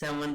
7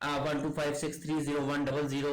125630100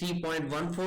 3.14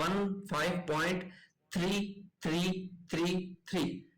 15.3333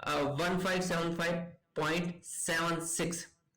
1575.76.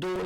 2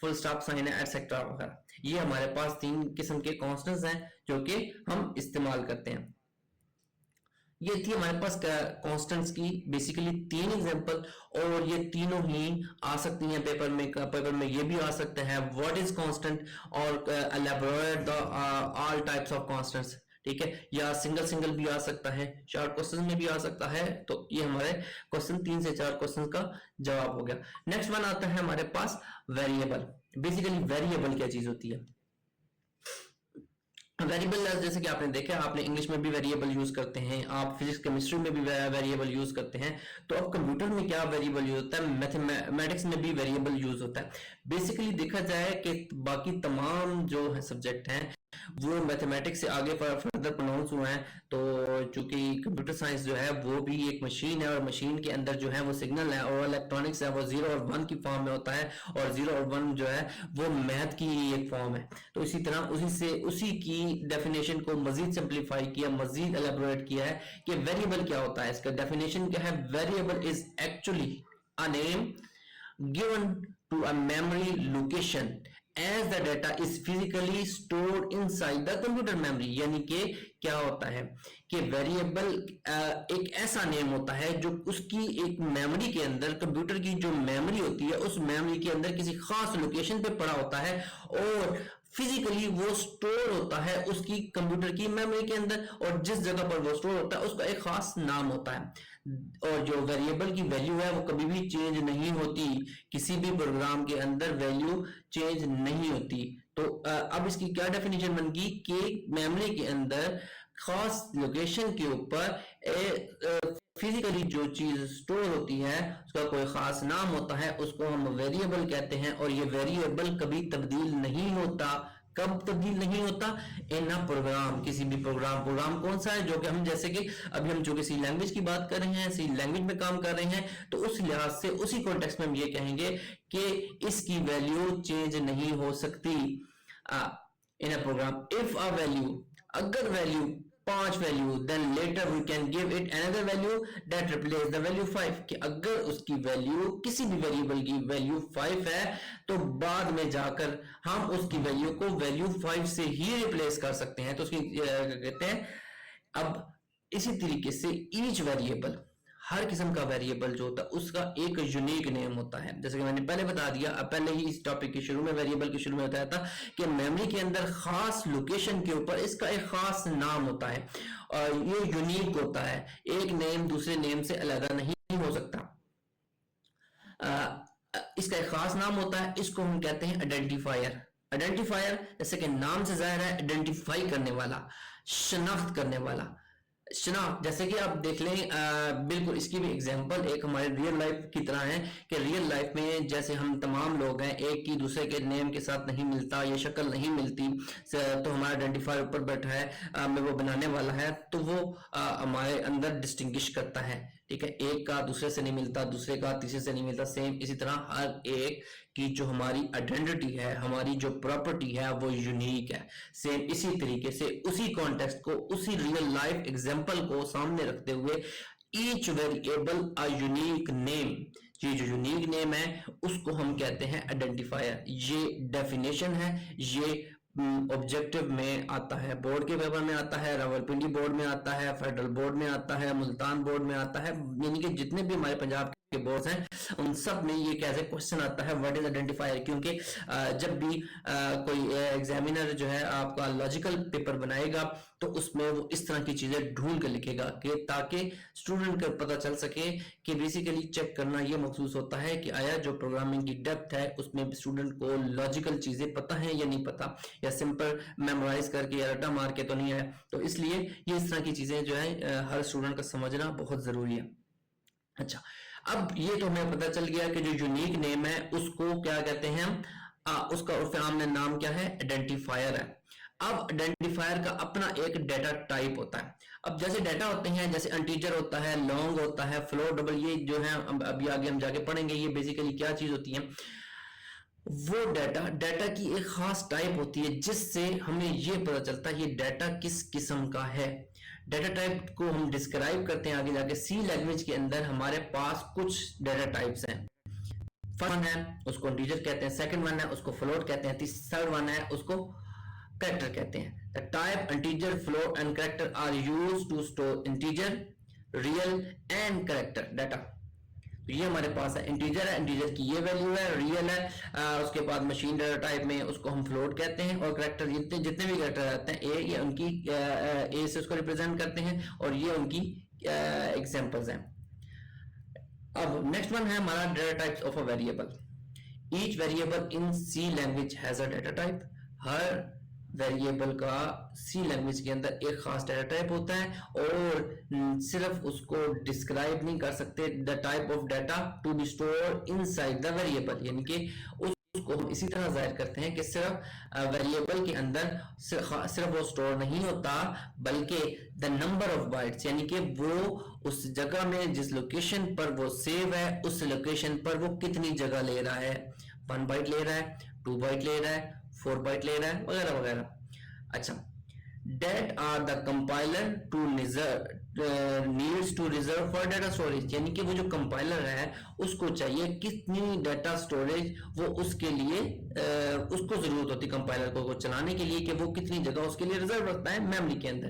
full stop sign है, etcetera वगैरह। ये हमारे पास 3 किस्म के कॉन्स्टेंट्स हैं जो कि हम इस्तेमाल करते हैं। ये थी हमारे पास कांस्टेंट्स की बेसिकली 3 एग्जांपल, और ये तीनों ही आ सकती हैं पेपर में ये भी आ सकते हैं व्हाट इज कांस्टेंट और elaborate the all types of constants, ठीक है, या सिंगल भी आ सकता है, शॉर्ट क्वेश्चन में भी आ सकता है। तो ये हमारे क्वेश्चन 3 से 4 क्वेश्चन का जवाब हो गया। नेक्स्ट वन आता है हमारे पास वेरिएबल। बेसिकली वेरिएबल क्या चीज होती है? वेरिएबल जैसे कि आपने देखा, आपने इंग्लिश में भी वेरिएबल यूज करते हैं, आप फिजिक्स केमिस्ट्री में भी वेरिएबल यूज करते हैं, तो अब कंप्यूटर में क्या वेरिएबल यूज होता है? मैथमेटिक्स में भी वेरिएबल यूज होता है। बेसिकली देखा जाए कि बाकी तमाम जो है सब्जेक्ट हैं वो मैथमेटिक्स से आगे फर्दर प्रोनाउंस हुआ है, तो चूंकि कंप्यूटर साइंस जो है वो भी एक मशीन है, और मशीन के अंदर जो है वो सिग्नल है और इलेक्ट्रॉनिक्स है, वो 0 और 1 की फॉर्म में होता है, और 0 और 1 जो है वो मैथ की एक फॉर्म है। तो इसी तरह उसी की डेफिनेशन को मजीद सिंप्लीफाई किया, मजीद एलेबोरेट किया है कि वेरिएबल क्या होता है। इसका डेफिनेशन क्या है? Variable is actually a name given to a memory location as the data is physically stored inside the computer memory। यानी कि क्या होता है कि वेरिएबल एक ऐसा नेम होता है जो उसकी एक मेमोरी के अंदर, कंप्यूटर की जो मेमोरी होती है उस मेमोरी के अंदर किसी खास लोकेशन पे पड़ा होता है, और फिजिकली वो स्टोर होता है उसकी कंप्यूटर की मेमोरी के अंदर, और जिस जगह पर वो स्टोर होता है उसका एक खास नाम होता है। और जो वेरिएबल की वैल्यू है वो कभी भी चेंज नहीं होती, किसी भी प्रोग्राम के अंदर वैल्यू चेंज नहीं होती। तो अब इसकी क्या डेफिनेशन बन गई कि मेमोरी के अंदर खास लोकेशन के ऊपर फिजिकली जो चीज स्टोर होती है उसका कोई खास नाम होता है, उसको हम वेरिएबल कहते हैं। और ये वेरिएबल कभी तब्दील नहीं होता। कब तब्दील नहीं होता? इन अ प्रोग्राम, किसी भी प्रोग्राम कौन सा है? जो कि हम, जैसे कि अभी हम जो कि सी लैंग्वेज की बात कर रहे हैं, सी लैंग्वेज में काम कर रहे हैं, तो उस लिहाज से उसी कॉन्टेक्स्ट में हम ये कहेंगे कि इसकी वैल्यू चेंज नहीं हो सकती इन अ प्रोग्राम। इफ अ वैल्यू, अगर value 5 value, then later we can give it another value that replace the value 5, कि अगर उसकी वैल्यू, किसी भी वेरिएबल की वैल्यू 5 है तो बाद में जाकर हम उसकी वैल्यू को वैल्यू 5 से ही रिप्लेस कर सकते हैं। तो उसकी कहते हैं। अब इसी तरीके से ईच वेरिएबल, हर किस्म का वेरिएबल जो होता है उसका एक यूनिक नेम होता है। जैसे कि मैंने पहले बता दिया, पहले ही इस टॉपिक के शुरू में, वेरिएबल के शुरू में बताया था कि मेमोरी के अंदर खास लोकेशन के ऊपर इसका एक खास नाम होता है, और ये यूनिक होता है, एक नेम दूसरे नेम से अलग नहीं हो सकता। इसका एक खास नाम होता है, इसको हम कहते हैं आइडेंटिफायर। आइडेंटिफायर जैसे कि नाम से जाहिर है, आइडेंटिफाई करने वाला, शनाख्त करने वाला। जैसे कि आप देख लें, बिल्कुल इसकी भी एग्जांपल एक हमारे रियल लाइफ की तरह है कि रियल लाइफ में जैसे हम तमाम लोग हैं, एक की दूसरे के नेम के साथ नहीं मिलता, ये शक्ल नहीं मिलती, तो हमारा आइडेंटिफायर ऊपर बैठा है, मैं वो बनाने वाला है, तो वो हमारे अंदर डिस्टिंग्विश करता है, ठीक है। एक का दूसरे से नहीं मिलता, दूसरे का तीसरे से नहीं मिलता, सेम इसी तरह हर एक की जो हमारी आइडेंटिटी है, हमारी जो प्रॉपर्टी है वो यूनिक है। सेम इसी तरीके से उसी कॉन्टेक्स्ट को, उसी रियल लाइफ एग्जांपल को सामने रखते हुए each variable a unique name, ये जो यूनिक नेम है उसको हम कहते हैं आइडेंटिफायर। ये डेफिनेशन है, ये ऑब्जेक्टिव में आता है, बोर्ड के पेपर में आता है, रावलपिंडी बोर्ड में आता है, फेडरल बोर्ड में आता है, मुल्तान बोर्ड में आता है, यानी कि जितने भी हमारे पंजाब के बोर्ड्स हैं उन सब में ये कैसे क्वेश्चन आता है व्हाट इज आइडेंटिफायर। क्योंकि जब भी कोई एग्जामिनर जो है आपका लॉजिकल पेपर बनाएगा तो उसमें वो इस तरह की चीजें ढूंढ कर लिखेगा कि ताकि स्टूडेंट को पता चल सके कि बेसिकली चेक करना ये महसूस होता है कि आया जो प्रोग्रामिंग की डेप्थ है उसमें स्टूडेंट को लॉजिकल चीजें पता है या नहीं पता, या सिंपल मेमोराइज करके या रट्टा मार के तो नहीं है। तो इसलिए ये इस तरह की चीजें जो है हर स्टूडेंट का समझना बहुत जरूरी है। अच्छा, अब ये तो हमें पता चल गया कि जो यूनिक नेम है उसको क्या कहते हैं हम, उसका उर्फ आम में नाम क्या है? आइडेंटिफायर है। अब आइडेंटिफायर का अपना एक डाटा टाइप होता है। अब जैसे डाटा होते हैं, जैसे इंटीजर होता है, लॉन्ग होता है, फ्लोट, डबल, ये जो है अभी आगे हम जाके पढ़ेंगे ये बेसिकली क्या चीज होती है। वो डाटा की एक खास टाइप होती है जिससे हमें ये पता चलता है ये डाटा किस किस्म का है। डाटा टाइप को हम डिस्क्राइब करते हैं आगे जाके। सी लैंग्वेज के अंदर हमारे पास कुछ डाटा टाइप्स हैं। फर्स्ट वन है उसको इंटीजर कहते हैं, सेकंड वन है उसको फ्लोट कहते हैं, थर्ड वन है उसको कैरेक्टर कहते हैं। The type integer, float and character are used to store integer, real and character data. तो ये हमारे पास है इंटीजर है, इंटीजर की ये वैल्यू है, रियल है, उसके बाद मशीन डाटा टाइप में उसको हम फ्लोट कहते हैं, और कैरेक्टर जितने भी कैरेक्टर आते हैं ए, ये उनकी ए से उसको रिप्रेजेंट करते हैं, और ये उनकी एग्जांपल्स हैं। अब नेक्स्ट वन है हमारा data types of a variable. Each variable in C language has a data type. हर वेरिएबल का सी लैंग्वेज के अंदर एक खास डाटा टाइप होता है, और सिर्फ उसको डिस्क्राइब नहीं कर सकते। The type of data to be store inside the variable, यानी कि उसको हम इसी तरह जाहिर करते हैं कि सिर्फ वेरिएबल के अंदर सिर्फ वो स्टोर नहीं होता, बल्कि द नंबर ऑफ बाइट्स, यानी कि वो उस जगह में जिस लोकेशन पर वो सेव है उस लोकेशन पर वो कितनी जगह ले रहा है, 1 बाइट ले रहा है, 2 बाइट ले रहा है, 4 बाइट ले रहा है, वगैरह वगैरह। अच्छा, that are the compiler to needs to reserve for data storage, यानी कि वो जो कंपाइलर है उसको चाहिए कितनी डाटा स्टोरेज वो उसके लिए उसको जरूरत होती है कंपाइलर को चलाने के लिए, कि वो कितनी जगह उसके लिए रिजर्व रखता है मेमोरी के अंदर।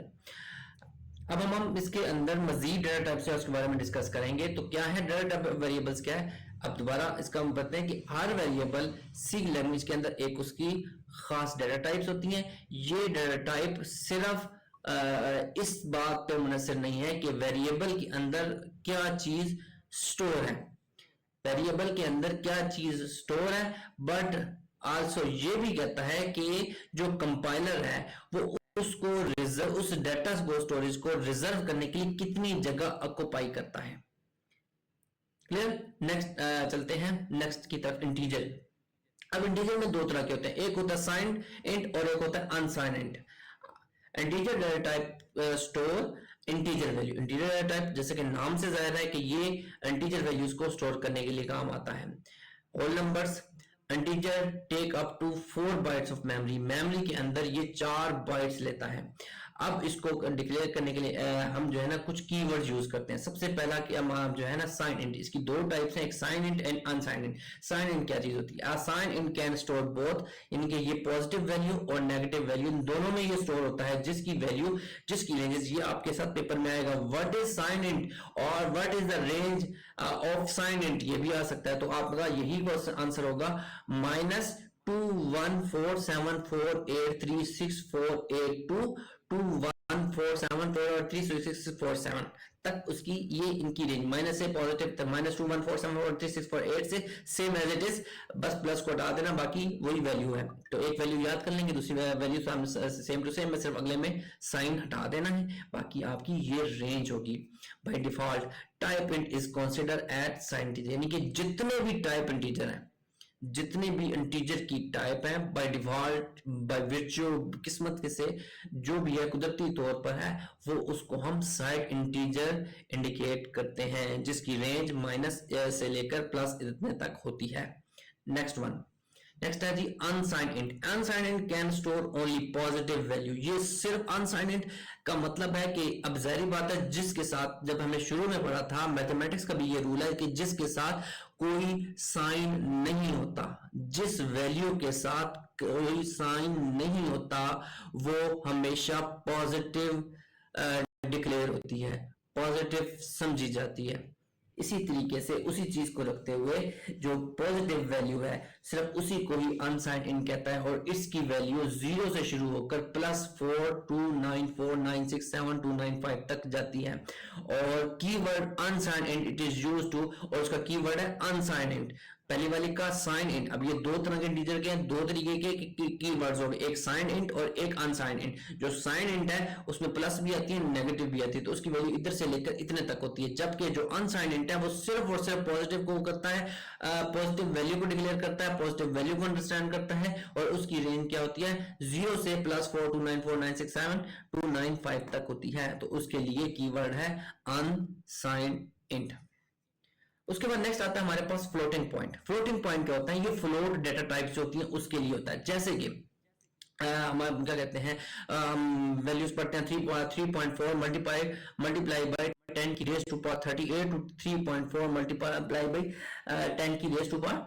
अब हम इसके अंदर मजीद डाटा टाइप्स है उसके बारे में डिस्कस करेंगे। तो क्या है डाटा टाइप वेरिएबल्स क्या है, अब दोबारा इसका हम बताते हैं कि हर वेरिएबल सी लैंग्वेज के अंदर एक उसकी खास डाटा टाइप्स होती हैं। ये डाटा टाइप सिर्फ इस बात पे मुनसर नहीं है कि वेरिएबल के अंदर क्या चीज स्टोर है, वेरिएबल के अंदर क्या चीज स्टोर है, बट आल्सो ये भी कहता है कि जो कंपाइलर है वो उसको रिजर्व, उस डाटा को स्टोरेज को रिजर्व करने के लिए कितनी जगह ऑक्युपाई करता है। क्लियर। नेक्स्ट चलते हैं नेक्स्ट की तरफ, इंटीजर। अब इंटीजर में दो तरह के होते हैं, एक होता है साइंड इंट और एक होता है unsigned int. Integer data type store integer value. Integer data type जैसे कि नाम से जाहिर है कि ये इंटीजर वैल्यूज को स्टोर करने के लिए काम आता है। Whole numbers, integer take up to 4 bytes of memory, memory के अंदर ये 4 बाइट्स लेता है। अब इसको डिक्लेयर करने के लिए हम जो है ना कुछ कीवर्ड्स यूज करते हैं। सबसे पहला कि हम जो है ना साइन इंट, इसकी दो टाइप्स हैं, एक sign int and unsign int. Sign int क्या चीज होती है, sign int can store both, यानी कि ये पॉजिटिव वैल्यू और नेगेटिव वैल्यू दोनों में ये स्टोर होता है, जिसकी वैल्यू जिसकी रेंजेस ये आपके साथ पेपर में आएगा। व्हाट इज साइन इंट और what is the range of sine int, ये भी आ सकता है। तो आपका यही आंसर होगा -21474836482 21474 और 36647 तक उसकी ये इनकी रेंज माइनस से पॉजिटिव तक, -21474 और 36648 से सेम एज इट इज, बस प्लस को हटा देना, बाकी वही वैल्यू है। तो एक वैल्यू याद कर लेंगे, दूसरी वैल्यू सेम टू सेम, सिर्फ अगले में साइन हटा देना है, बाकी आपकी ये रेंज होगी। By default type int is consider at sign integer, यानी कि जितने भी टाइप इंटीजर हैं, जितने भी इंटीजर की टाइप है बाय डिफॉल्ट, बाय वर्च्यू किस्मत के से जो भी है कुदरती तौर पर है, वो उसको हम साइड इंटीजर इंडिकेट करते हैं, जिसकी रेंज माइनस से लेकर प्लस इतने तक होती है। नेक्स्ट है जी unsigned int. Unsigned int can store only positive value. ये सिर्फ अनसाइंड इंट का मतलब है कि अब जाहिर बात है, जिसके साथ जब हमने शुरू में पढ़ा था मैथमेटिक्स का भी ये रूल है कि जिसके साथ कोई साइन नहीं होता, जिस वैल्यू के साथ कोई साइन नहीं होता, वो हमेशा पॉजिटिव डिक्लेयर होती है, पॉजिटिव समझी जाती है। इसी तरीके से उसी चीज को रखते हुए जो पॉजिटिव वैल्यू है सिर्फ उसी को ही अनसाइंड इंट कहता है, और इसकी वैल्यू 0 से शुरू होकर +429496729 तक जाती है। और keyword unsigned int it is used to, और उसका कीवर्ड है अनसाइंड इंट। पहली वाली का साइन इंट। अब ये दो तरह के इंटीजर के हैं, दो तरीके के कीवर्ड्स हो गए, एक साइन इंट और एक अनसाइंड इंट। जो साइन इंट है उसमें प्लस भी आती है नेगेटिव भी आती है, तो उसकी वैल्यू इधर से लेकर इतने तक होती है। जबकि जो अनसाइंड इंट है वो सिर्फ और सिर्फ पॉजिटिव को करता है, पॉजिटिव वैल्यू को डिक्लेयर करता है, पॉजिटिव वैल्यू को अंडरस्टैंड करता है, और उसकी रेंज क्या होती है 0 से +429496729 तक होती है। तो उसके लिए कीवर्ड है अनसाइंड इंट। उसके बाद नेक्स्ट आता है हमारे पास फ्लोटिंग पॉइंट। फ्लोटिंग पॉइंट क्या होता है, ये फ्लोट डाटा टाइप्स होती हैं उसके लिए होता है। जैसे कि हम क्या कहते हैं, वैल्यूज पढ़ते हैं 3.4 मल्टीप्लाई बाय 10 की raise to power 38 to 3.4 multiply by 10 की raise to power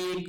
1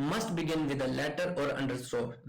must begin with a letter or underscore.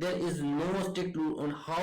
there is no strict rule on how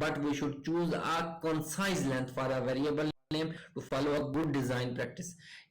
but we should choose a concise length for a variable name to follow a good design practice.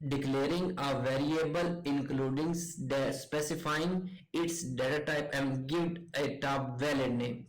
declaring a variable including specifying its data type and give it a valid name,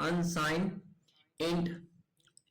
unsigned int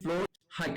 float height.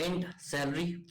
int salary,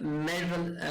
marital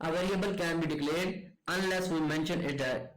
A variable can be declared unless we mention it at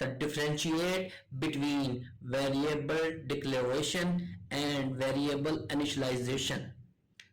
the differentiate between variable declaration and variable initialization.